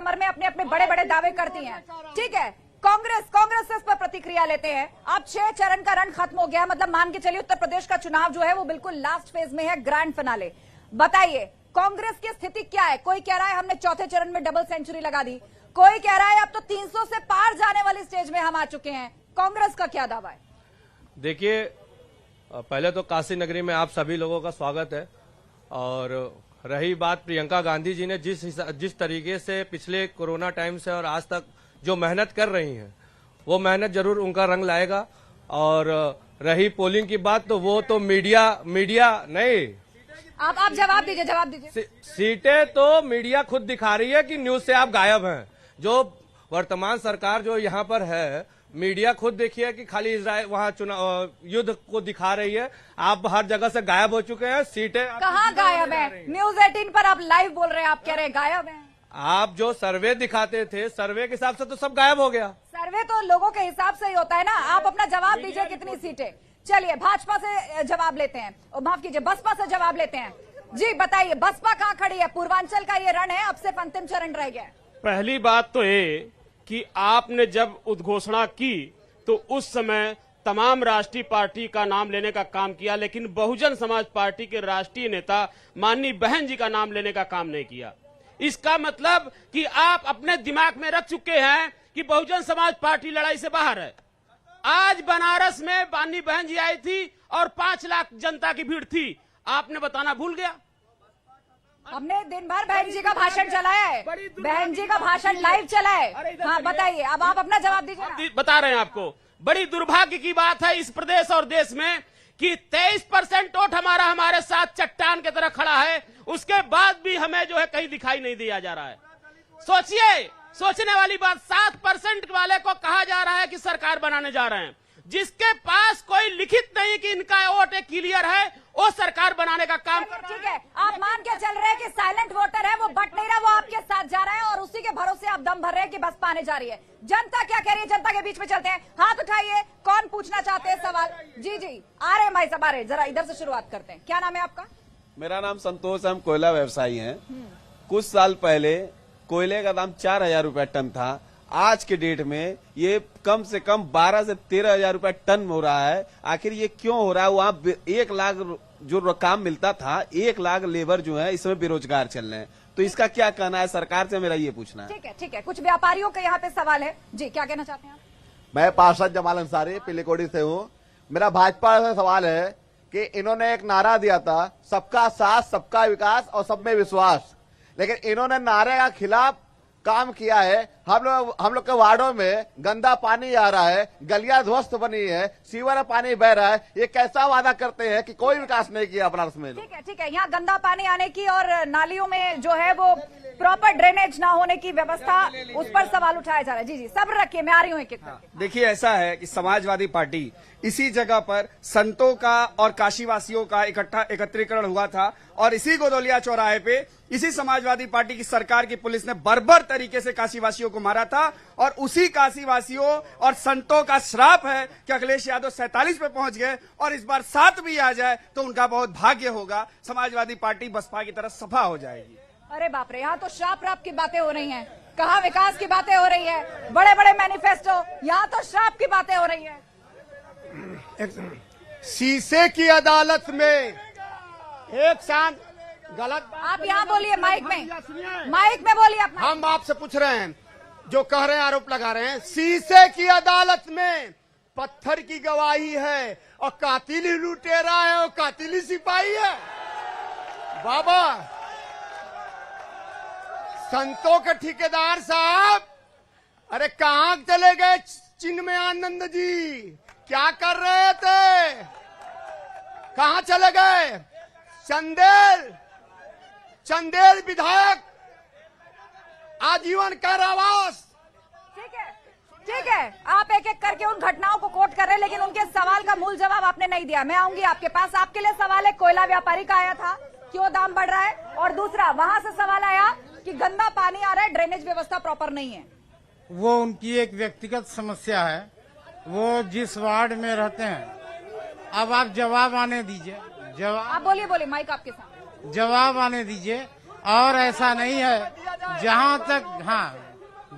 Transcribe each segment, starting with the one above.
कमर में अपने अपने बड़े बड़े दावे करती हैं। ठीक है, कांग्रेस से इस पर प्रतिक्रिया लेते हैं। अब 6 चरण का रन खत्म हो गया, मतलब मान के चलिए उत्तर प्रदेश का चुनाव जो है वो बिल्कुल लास्ट फेज में है, ग्रैंड फिनाले। बताइए कांग्रेस की स्थिति क्या है? कोई कह रहा है हमने चौथे चरण में डबल सेंचुरी लगा दी, कोई कह रहा है अब तो 300 से पार जाने वाली स्टेज में हम आ चुके हैं। कांग्रेस का क्या दावा है? देखिए, पहले तो काशी नगरी में आप सभी लोगों का स्वागत है। और रही बात प्रियंका गांधी जी ने जिस तरीके से पिछले कोरोना टाइम से और आज तक जो मेहनत कर रही हैं, वो मेहनत जरूर उनका रंग लाएगा। और रही पोलिंग की बात, तो वो तो मीडिया नहीं, आप जवाब दीजिए। सीटें तो मीडिया खुद दिखा रही है कि न्यूज से आप गायब हैं। जो वर्तमान सरकार जो यहाँ पर है, मीडिया खुद देखिए कि खाली इजराइल वहाँ चुनाव युद्ध को दिखा रही है। आप हर जगह से गायब हो चुके हैं। सीटें कहाँ गायब है? न्यूज 18 पर आप लाइव बोल रहे हैं, आप कह रहे हैं गायब है। आप जो सर्वे दिखाते थे, सर्वे के हिसाब से तो सब गायब हो गया। सर्वे तो लोगों के हिसाब से ही होता है ना। आप अपना जवाब दीजिए, कितनी सीटें? चलिए भाजपा से जवाब लेते हैं, माफ कीजिए बसपा से जवाब लेते हैं। जी बताइए, बसपा कहाँ खड़ी है? पूर्वांचल का ये रण है, अब सिर्फ अंतिम चरण रह गया। पहली बात तो ये कि आपने जब उद्घोषणा की तो उस समय तमाम राष्ट्रीय पार्टी का नाम लेने का काम किया, लेकिन बहुजन समाज पार्टी के राष्ट्रीय नेता माननीय बहन जी का नाम लेने का काम नहीं किया। इसका मतलब कि आप अपने दिमाग में रख चुके हैं कि बहुजन समाज पार्टी लड़ाई से बाहर है। आज बनारस में माननीय बहन जी आई थी और 5 लाख जनता की भीड़ थी, आपने बताना भूल गया। हमने दिन भर बहन जी का भाषण चलाया है, बहन जी का भाषण लाइव चला है। हाँ बताइए, अब आप अपना जवाब दीजिए ना। बता रहे हैं आपको। बड़ी दुर्भाग्य की बात है इस प्रदेश और देश में कि 23% वोट हमारे साथ चट्टान की तरह खड़ा है, उसके बाद भी हमें जो है कहीं दिखाई नहीं दिया जा रहा है। सोचिए, सोचने वाली बात, 7% वाले को कहा जा रहा है कि सरकार बनाने जा रहे हैं, जिसके पास कोई लिखित नहीं कि इनका वोट एक क्लियर है, वो सरकार बनाने का काम कर रहा है। ठीक है, आप मान के चल रहे हैं कि साइलेंट वोटर है, वो बट नहीं रहा, वो आपके साथ जा रहा है और उसी के भरोसे आप दम भर रहे हैं कि बसपा आने जा रही है। जनता क्या कह रही है? जनता के बीच में चलते हैं, हाथ उठाइए, कौन पूछना चाहते हैं सवाल? जी आ रहे भाई साहब, आ रहे, जरा इधर से शुरुआत करते हैं। क्या नाम है आपका? मेरा नाम संतोष है, हम कोयला व्यवसायी हैं। कुछ साल पहले कोयले का दाम 4,000 रुपए टन था। आज के डेट में ये कम से कम 12 से 13,000 रुपए टन हो रहा है। आखिर ये क्यों हो रहा है? वहाँ 1 लाख जो काम मिलता था, 1 लाख लेबर जो है इसमें बेरोजगार चल रहे हैं। तो इसका क्या कहना है? सरकार से मेरा ये पूछना है। ठीक है, कुछ व्यापारियों के यहाँ पे सवाल है। जी क्या कहना चाहते हैं आप? मैं पार्षद जमाल अंसारी पिलीकोड़ी से हूँ। मेरा भाजपा से सवाल है कि इन्होंने एक नारा दिया था, सबका साथ सबका विकास और सब में विश्वास, लेकिन इन्होंने नारे के खिलाफ काम किया है। हम लोग के वार्डों में गंदा पानी आ रहा है, गलियां ध्वस्त बनी है, सीवर में पानी बह रहा है। ये कैसा वादा करते हैं कि कोई विकास नहीं किया बनारस में? ठीक है, यहाँ गंदा पानी आने की और नालियों में जो है वो प्रॉपर ड्रेनेज ना होने की व्यवस्था, उस पर सवाल उठाया जा रहा है। जी सब्र रखिए, मैं आ रही हूँ एक एक करके। देखिए, ऐसा है कि समाजवादी पार्टी इसी जगह पर संतों का और काशीवासियों का एकत्रीकरण हुआ था और इसी गोदौलिया चौराहे पे इसी समाजवादी पार्टी की सरकार की पुलिस ने बर्बर तरीके से काशीवासियों को मारा था। और उसी काशीवासियों और संतों का श्राप है कि अखिलेश यादव 47 पे पहुंच गए और इस बार 7 भी आ जाए तो उनका बहुत भाग्य होगा। समाजवादी पार्टी बसपा की तरह सफा हो जाएगी। अरे बाप रे, यहाँ तो श्राप राप की बातें हो रही हैं, कहाँ विकास की बातें हो रही है, बड़े बड़े मैनिफेस्टो, यहाँ तो श्राप की बातें हो रही है। शीशे की अदालत में एक शांत गलत। आप यहाँ बोलिए, माइक में बोलिए अपना। हम आपसे पूछ रहे हैं, जो कह रहे हैं, आरोप लगा रहे हैं, शीशे की अदालत में पत्थर की गवाही है और कातिल ही लुटेरा है और कातिल ही सिपाही है। बाबा, संतों के ठेकेदार साहब, अरे कहाँ चले गए चिन्मय आनंद जी? क्या कर रहे थे? कहाँ चले गए? चंदेल विधायक आजीवन कारावास। ठीक है, आप एक एक करके उन घटनाओं को कोट कर रहे हैं, लेकिन उनके सवाल का मूल जवाब आपने नहीं दिया। मैं आऊंगी आपके पास। आपके लिए सवाल है, कोयला व्यापारी का आया था, क्यों दाम बढ़ रहा है? और दूसरा, वहां से सवाल आया कि गंदा पानी आ रहा है, ड्रेनेज व्यवस्था प्रॉपर नहीं है। वो उनकी एक व्यक्तिगत समस्या है, वो जिस वार्ड में रहते हैं। अब आप जवाब आने दीजिए। आप बोलिए, माइक आपके सामने। जवाब आने दीजिए। और ऐसा नहीं है।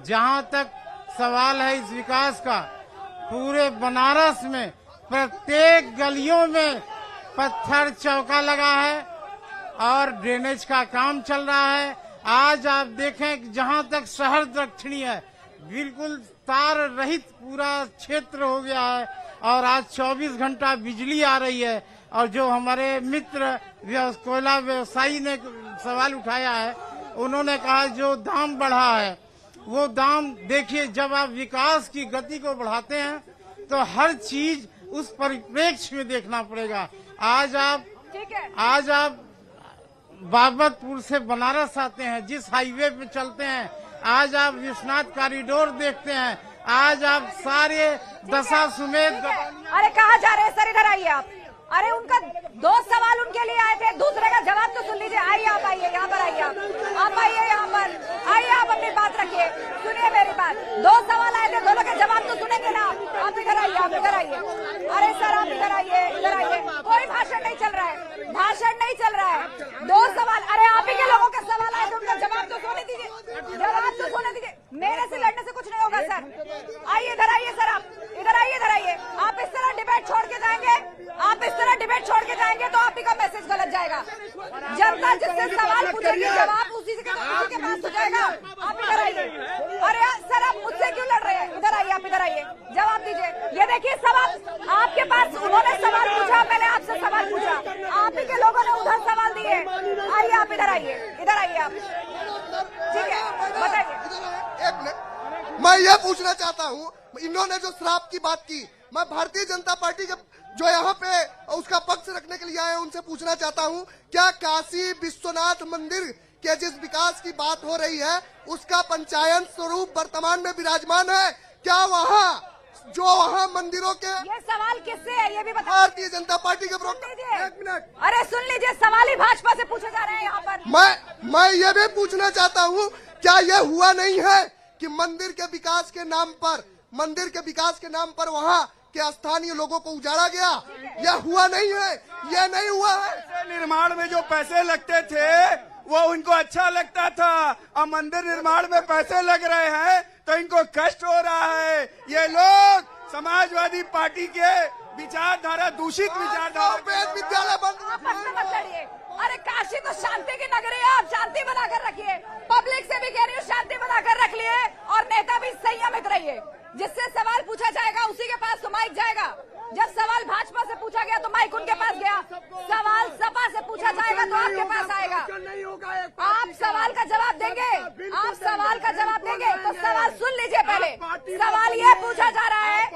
जहां तक सवाल है इस विकास का, पूरे बनारस में प्रत्येक गलियों में पत्थर चौका लगा है और ड्रेनेज का काम चल रहा है। आज आप देखें कि जहां तक शहर दक्षिणी है, बिल्कुल तार रहित पूरा क्षेत्र हो गया है और आज 24 घंटा बिजली आ रही है। और जो हमारे मित्र कोयला व्यवसायी ने सवाल उठाया है, उन्होंने कहा जो दाम बढ़ा है, वो दाम देखिए, जब आप विकास की गति को बढ़ाते हैं तो हर चीज उस परिप्रेक्ष्य में देखना पड़ेगा। आज आप बागमतपुर से बनारस आते हैं, जिस हाईवे पे चलते हैं, आज आप विश्वनाथ कॉरिडोर देखते हैं, आज आप सारे दशाश्वमेध। अरे कहाँ जा रहे हैं सर, इधर आइए आप। अरे उनका 2 सवाल उनके लिए आए थे, दूसरे का जवाब तो सुन लीजिए। आइए आप, आइए यहाँ पर, आइए आप आइए यहाँ पर, आइए आप अपनी बात रखिए, सुनिए मेरी बात। 2 सवाल आए थे, दोनों के जवाब तो सुनेंगे ना आप। इधर आइए, आप इधर आइए। अरे सर आप इधर आइए, इधर आइए। कोई भाषण नहीं चल रहा है, भाषण नहीं चल रहा है। 2 सवाल, अरे आप ही के लोगों के सवाल आए थे, उनका जवाब तो सुने दीजिए, जवाब तो सुने दीजिए। मेरे से लड़ने से कुछ नहीं होगा सर। आइए इधर आइए सर, आप इधर आइए, इधर आइए। आप इस तरह डिबेट छोड़ के जाएंगे, आप इस तरह डिबेट छोड़ के जाएंगे तो आप ही का मैसेज गलत जाएगा। जनता जिससे सवाल पूछेगी, जवाब उसी के पास हो जाएगा। आप इधर आइए। अरे सर आप मुझसे क्यों लड़ रहे हैं? इधर आइए, आप इधर आइए, जवाब दीजिए। ये देखिए सवाल आपके पास, उन्होंने सवाल पूछा, मैंने आपसे सवाल पूछा, आप ही के लोगों ने उधर सवाल दिए। आइए आप इधर आइए, इधर आइए आप, ठीक है, बताइए। मैं ये पूछना चाहता हूँ, इन्होंने जो श्राप की बात की, मैं भारतीय जनता पार्टी के जो यहाँ पे उसका पक्ष रखने के लिए आए हैं, उनसे पूछना चाहता हूँ, क्या काशी विश्वनाथ मंदिर के जिस विकास की बात हो रही है, उसका पंचायत स्वरूप वर्तमान में विराजमान है? क्या वहाँ मंदिरों के, ये सवाल किससे है ये भी बताइए। भारतीय जनता पार्टी के एक मिनट, अरे सुन लीजिए, सवाल ही भाजपा से पूछे जा रहे हैं यहाँ पर। मैं ये भी पूछना चाहता हूँ, क्या ये हुआ नहीं है कि मंदिर के विकास के नाम पर वहाँ के स्थानीय लोगों को उजाड़ा गया? यह हुआ नहीं है, यह नहीं हुआ है। निर्माण में जो पैसे लगते थे वो उनको अच्छा लगता था, अब मंदिर निर्माण में पैसे लग रहे हैं तो इनको कष्ट हो रहा है। ये लोग समाजवादी पार्टी के विचारधारा, दूषित विचारधारा, विद्यालय बंद। मत लड़िए। अरे काशी तो शांति की नगरी है, आप शांति बनाकर रखिए। पब्लिक से भी कह रही हूँ शांति बनाकर रख लिए, और नेता भी संयमित रहिए। जिससे सवाल पूछा जाएगा उसी के पास तो माइक जाएगा। जब सवाल भाजपा से पूछा गया तो माइक उनके पास गया, सवाल सपा से पूछा जाएगा तो आपके पास आएगा। आप सवाल का जवाब देंगे, आप सवाल का जवाब देंगे तो सवाल सुन लीजिए। पहले सवाल ये पूछा जा रहा है